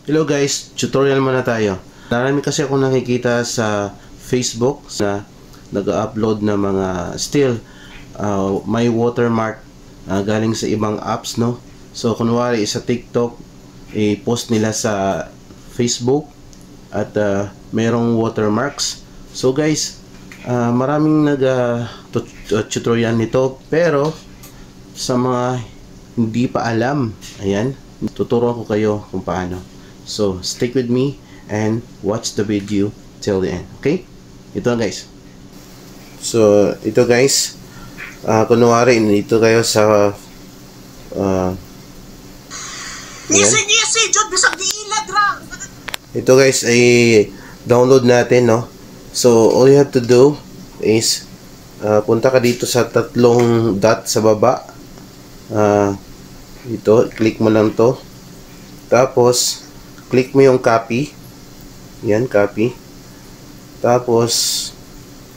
Hello guys, tutorial muna tayo. Marami kasi ako nakikita sa Facebook na nag-upload na mga still may watermark galing sa ibang apps, no? So kunwari sa TikTok, i-post nila sa Facebook at merong watermarks. So guys, maraming tutorial nito, pero sa mga hindi pa alam, ayan, tuturo ko kayo kung paano. So, stick with me and watch the video till the end. Okay? Ito lang guys. So, ito guys. Kunwari, dito kayo sa ito guys ay download natin, no? So, all you have to do is punta ka dito sa tatlong dot sa baba. Ito, click mo lang to. Tapos click mo yung copy. Yan, copy. Tapos,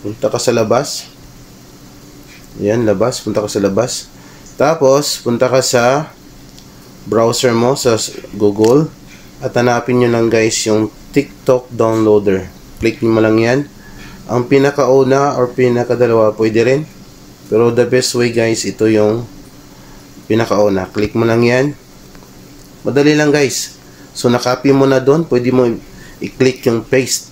punta ka sa labas. Yan, labas. Punta ka sa labas. Tapos, punta ka sa browser mo, sa Google. At hanapin nyo lang guys yung TikTok downloader. Click nyo mo lang yan. Ang pinakauna or pinakadalawa, pwede rin. Pero the best way guys, ito yung pinakauna. Click mo lang yan. Madali lang guys. So, nakopy mo na doon. Pwede mo i-click yung paste.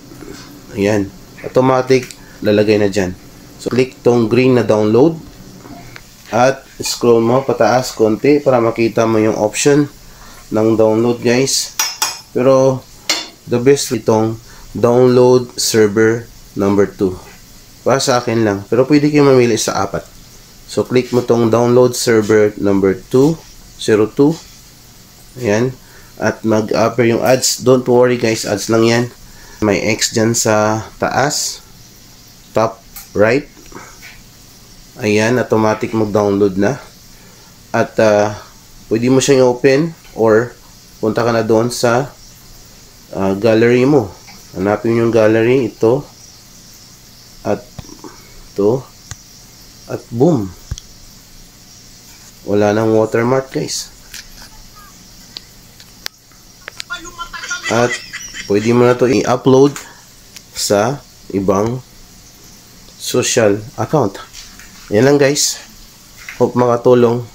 Ayan. Automatic, lalagay na dyan. So, click tong green na download. At scroll mo pataas konti para makita mo yung option ng download guys. Pero, the best itong download server number 2. Para sa akin lang. Pero pwede kayo mamili sa 4. So, click mo tong download server number 202. Ayan. At mag-upper yung ads. Don't worry guys, ads lang yan. May X dyan sa taas. Top right. Ayan, automatic mag-download na. At pwede mo siyang i-open or punta ka na doon sa gallery mo. Hanapin yung gallery. Ito. At ito. At boom. Wala nang watermark guys. At pwede mo na to i-upload sa ibang social account. Yan lang guys. Hope makatulong.